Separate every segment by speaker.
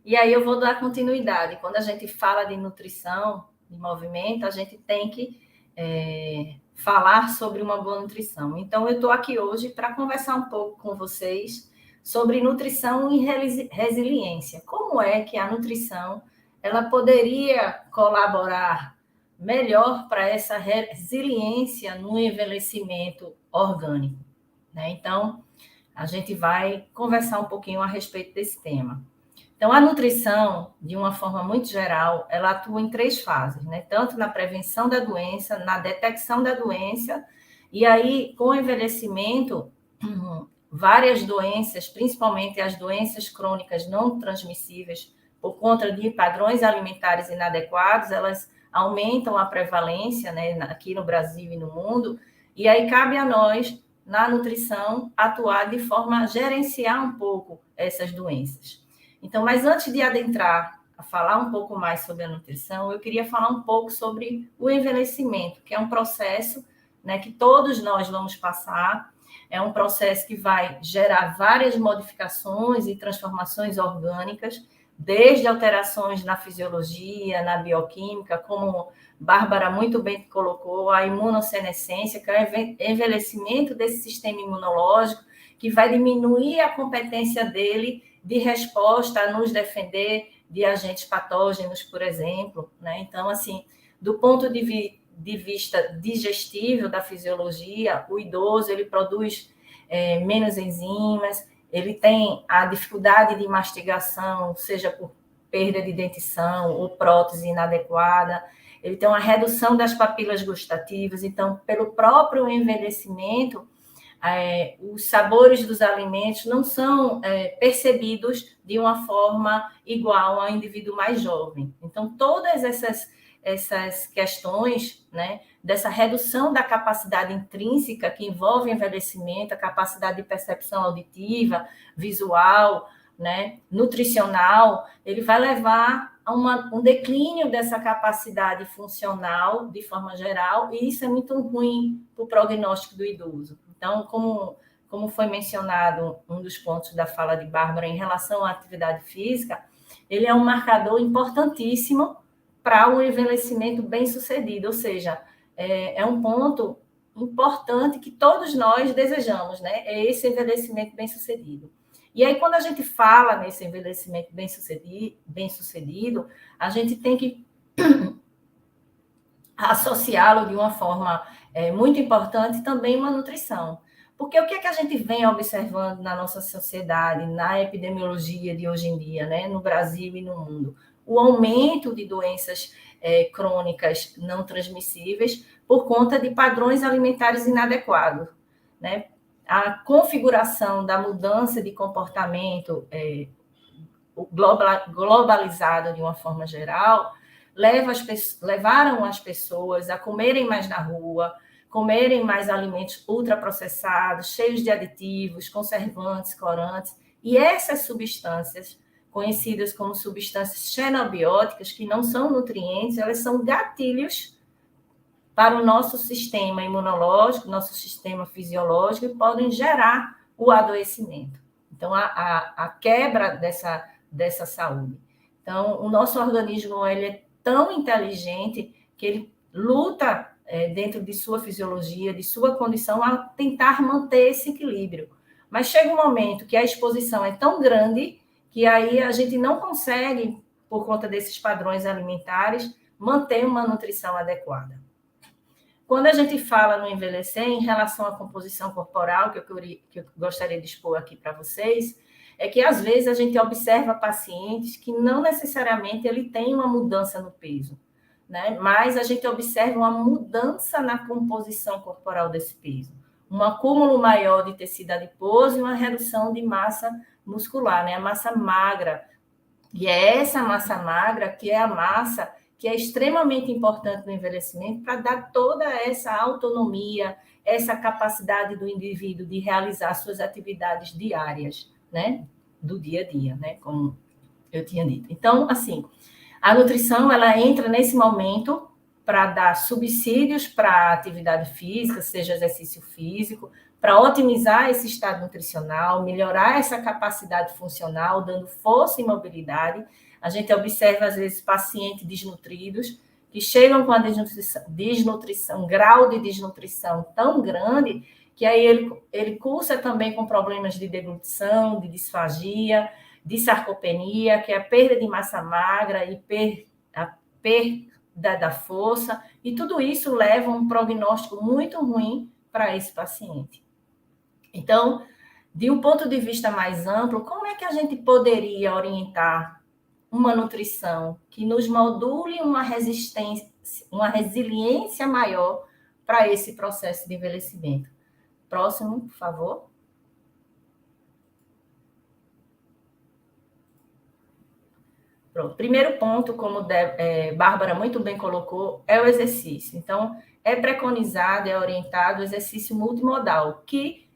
Speaker 1: E aí eu vou dar continuidade. Quando a gente fala de nutrição, de movimento, a gente tem que falar sobre uma boa nutrição. Então, eu estou aqui hoje para conversar um pouco com vocês sobre nutrição e resiliência. Como é que a nutrição ela poderia colaborar melhor para essa resiliência no envelhecimento orgânico, né? Então, a gente vai conversar um pouquinho a respeito desse tema. Então, a nutrição, de uma forma muito geral, ela atua em 3 fases, né? Tanto na prevenção da doença, na detecção da doença, e aí, com o envelhecimento, várias doenças, principalmente as doenças crônicas não transmissíveis, por conta de padrões alimentares inadequados, elas aumentam a prevalência, né, aqui no Brasil e no mundo, e aí cabe a nós, na nutrição, atuar de forma a gerenciar um pouco essas doenças. Então, mas antes de adentrar a falar um pouco mais sobre a nutrição, eu queria falar um pouco sobre o envelhecimento, que é um processo, né, que todos nós vamos passar. É um processo que vai gerar várias modificações e transformações orgânicas, desde alterações na fisiologia, na bioquímica, como Bárbara muito bem colocou, a imunossenescência, que é o envelhecimento desse sistema imunológico, que vai diminuir a competência dele de resposta a nos defender de agentes patógenos, por exemplo, né? Então, assim, do ponto de vista digestível da fisiologia, o idoso ele produz menos enzimas, ele tem a dificuldade de mastigação, seja por perda de dentição ou prótese inadequada, ele tem uma redução das papilas gustativas, então, pelo próprio envelhecimento, os sabores dos alimentos não são percebidos de uma forma igual ao indivíduo mais jovem. Então, todas essas questões, né, dessa redução da capacidade intrínseca que envolve envelhecimento, a capacidade de percepção auditiva, visual, né, nutricional, ele vai levar a um declínio dessa capacidade funcional de forma geral, e isso é muito ruim para o prognóstico do idoso. Então, como foi mencionado um dos pontos da fala de Bárbara em relação à atividade física, ele é um marcador importantíssimo para o envelhecimento bem-sucedido, ou seja, é um ponto importante que todos nós desejamos, né? É esse envelhecimento bem-sucedido. E aí, quando a gente fala nesse envelhecimento bem-sucedido, a gente tem que associá-lo de uma forma muito importante também uma nutrição. Porque o que é que a gente vem observando na nossa sociedade, na epidemiologia de hoje em dia, né, no Brasil e no mundo? O aumento de doenças crônicas não transmissíveis por conta de padrões alimentares inadequados, né? A configuração da mudança de comportamento globalizado de uma forma geral levaram as pessoas a comerem mais na rua, comerem mais alimentos ultraprocessados, cheios de aditivos, conservantes, corantes, e essas substâncias, conhecidas como substâncias xenobióticas, que não são nutrientes, elas são gatilhos para o nosso sistema imunológico, nosso sistema fisiológico, e podem gerar o adoecimento. Então, a quebra dessa saúde. Então, o nosso organismo ele é tão inteligente que ele luta dentro de sua fisiologia, de sua condição, a tentar manter esse equilíbrio. Mas chega um momento que a exposição é tão grande que aí a gente não consegue, por conta desses padrões alimentares, manter uma nutrição adequada. Quando a gente fala no envelhecer, em relação à composição corporal, que eu gostaria de expor aqui para vocês, é que às vezes a gente observa pacientes que não necessariamente ele tem uma mudança no peso, né? Mas a gente observa uma mudança na composição corporal desse peso, um acúmulo maior de tecido adiposo e uma redução de massa muscular, né? A massa magra. E é essa massa magra que é a massa que é extremamente importante no envelhecimento para dar toda essa autonomia, essa capacidade do indivíduo de realizar suas atividades diárias, né? Do dia a dia, né? Como eu tinha dito. Então, assim, a nutrição, ela entra nesse momento para dar subsídios para a atividade física, seja exercício físico, para otimizar esse estado nutricional, melhorar essa capacidade funcional, dando força e mobilidade. A gente observa, às vezes, pacientes desnutridos que chegam com a desnutrição, grau de desnutrição tão grande, que aí ele cursa também com problemas de deglutição, de disfagia, de sarcopenia, que é a perda de massa magra e a perda da força, e tudo isso leva a um prognóstico muito ruim para esse paciente. Então, de um ponto de vista mais amplo, como é que a gente poderia orientar uma nutrição que nos module uma resiliência maior para esse processo de envelhecimento? Próximo, por favor. Pronto. Primeiro ponto, como Bárbara muito bem colocou, é o exercício. Então, é preconizado, é orientado o exercício multimodal, que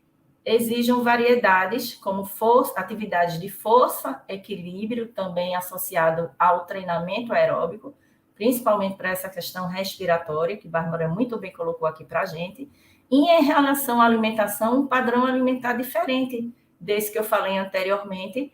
Speaker 1: exijam variedades, como atividades de força, equilíbrio, também associado ao treinamento aeróbico, principalmente para essa questão respiratória, que Bárbara muito bem colocou aqui para a gente. E em relação à alimentação, um padrão alimentar diferente desse que eu falei anteriormente,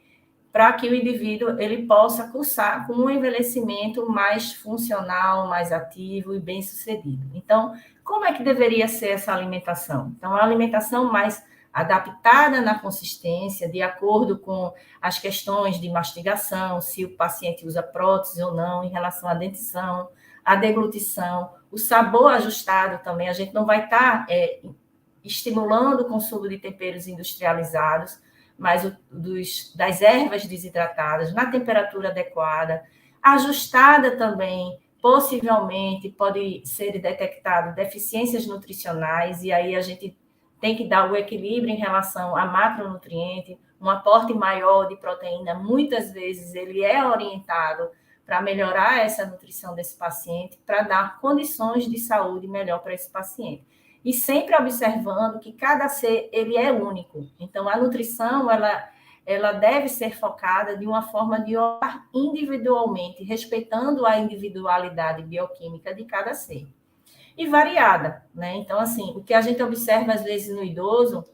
Speaker 1: para que o indivíduo ele possa cursar com um envelhecimento mais funcional, mais ativo e bem-sucedido. Então, como é que deveria ser essa alimentação? Então, a alimentação mais adaptada na consistência, de acordo com as questões de mastigação, se o paciente usa prótese ou não, em relação à dentição, à deglutição, o sabor ajustado também. A gente não vai estar estimulando o consumo de temperos industrializados, mas das ervas desidratadas, na temperatura adequada, ajustada também, possivelmente pode ser detectado deficiências nutricionais, e aí a gente tem que dar o equilíbrio em relação a macronutriente, um aporte maior de proteína, muitas vezes ele é orientado para melhorar essa nutrição desse paciente, para dar condições de saúde melhor para esse paciente. E sempre observando que cada ser ele é único. Então, a nutrição ela deve ser focada de uma forma de olhar individualmente, respeitando a individualidade bioquímica de cada ser. E variada, né? Então, assim, o que a gente observa às vezes no idoso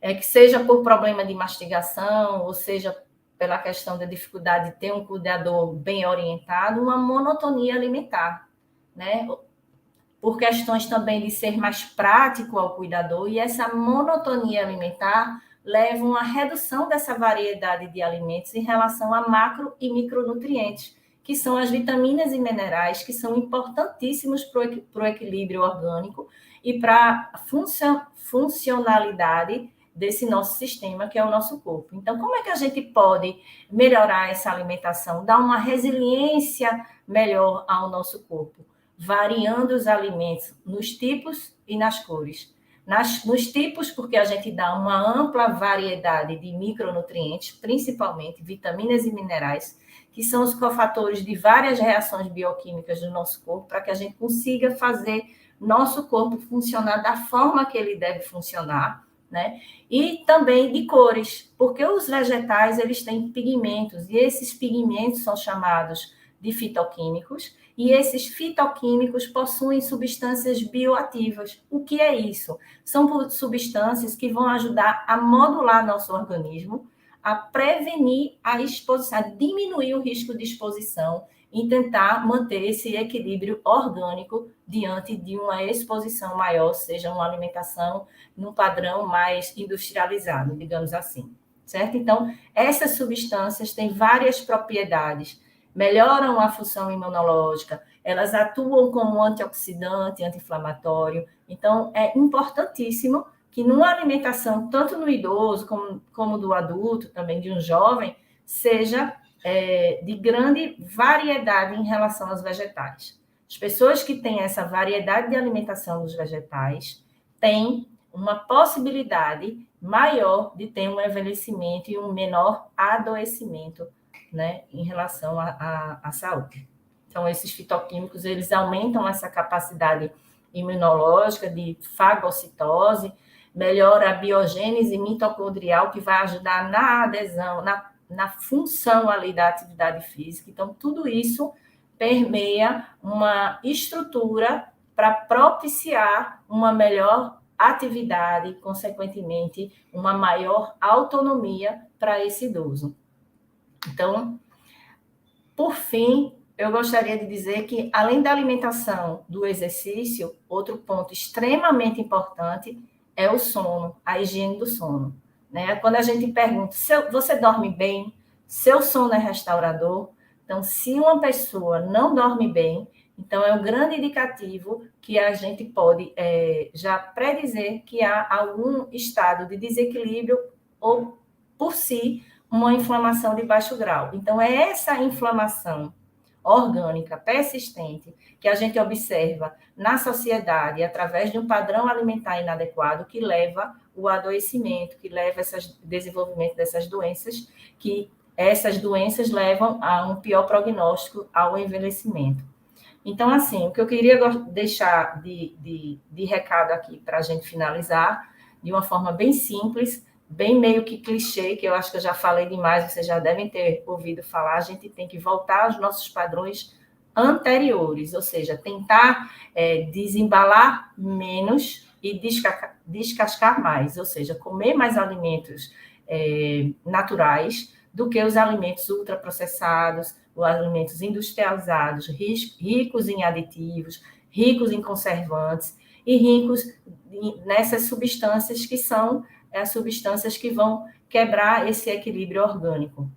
Speaker 1: é que seja por problema de mastigação, ou seja pela questão da dificuldade de ter um cuidador bem orientado, uma monotonia alimentar, né? Por questões também de ser mais prático ao cuidador, e essa monotonia alimentar leva a uma redução dessa variedade de alimentos em relação a macro e micronutrientes, que são as vitaminas e minerais, que são importantíssimos para o equilíbrio orgânico e para a funcionalidade desse nosso sistema, que é o nosso corpo. Então, como é que a gente pode melhorar essa alimentação, dar uma resiliência melhor ao nosso corpo? Variando os alimentos nos tipos e nas cores. Nos tipos, porque a gente dá uma ampla variedade de micronutrientes, principalmente vitaminas e minerais, que são os cofatores de várias reações bioquímicas do nosso corpo, para que a gente consiga fazer nosso corpo funcionar da forma que ele deve funcionar, né? E também de cores, porque os vegetais eles têm pigmentos, e esses pigmentos são chamados de fitoquímicos, e esses fitoquímicos possuem substâncias bioativas. O que é isso? São substâncias que vão ajudar a modular nosso organismo, a prevenir a exposição, a diminuir o risco de exposição e tentar manter esse equilíbrio orgânico diante de uma exposição maior, seja uma alimentação num padrão mais industrializado, digamos assim, certo? Então, essas substâncias têm várias propriedades, melhoram a função imunológica, elas atuam como antioxidante, anti-inflamatório. Então, é importantíssimo que numa alimentação, tanto no idoso como do adulto, também de um jovem, seja de grande variedade em relação aos vegetais. As pessoas que têm essa variedade de alimentação dos vegetais têm uma possibilidade maior de ter um envelhecimento e um menor adoecimento, né, em relação à saúde. Então, esses fitoquímicos, eles aumentam essa capacidade imunológica de fagocitose, melhora a biogênese mitocondrial, que vai ajudar na adesão, na função ali da atividade física. Então, tudo isso permeia uma estrutura para propiciar uma melhor atividade, consequentemente, uma maior autonomia para esse idoso. Então, por fim, eu gostaria de dizer que, além da alimentação, do exercício, outro ponto extremamente importante é o sono, a higiene do sono. Né? Quando a gente pergunta, você dorme bem? Seu sono é restaurador? Então, se uma pessoa não dorme bem, então é um grande indicativo que a gente pode já predizer que há algum estado de desequilíbrio ou, por si, uma inflamação de baixo grau. Então, é essa inflamação orgânica persistente que a gente observa na sociedade através de um padrão alimentar inadequado que leva o adoecimento, que leva ao desenvolvimento dessas doenças, que essas doenças levam a um pior prognóstico ao envelhecimento. Então, assim, o que eu queria deixar de recado aqui para a gente finalizar, de uma forma bem simples, bem meio que clichê, que eu acho que eu já falei demais, vocês já devem ter ouvido falar, a gente tem que voltar aos nossos padrões anteriores, ou seja, tentar desembalar menos e descascar mais, ou seja, comer mais alimentos naturais do que os alimentos ultraprocessados, os alimentos industrializados, ricos em aditivos, ricos em conservantes e ricos nessas substâncias que são as substâncias que vão quebrar esse equilíbrio orgânico.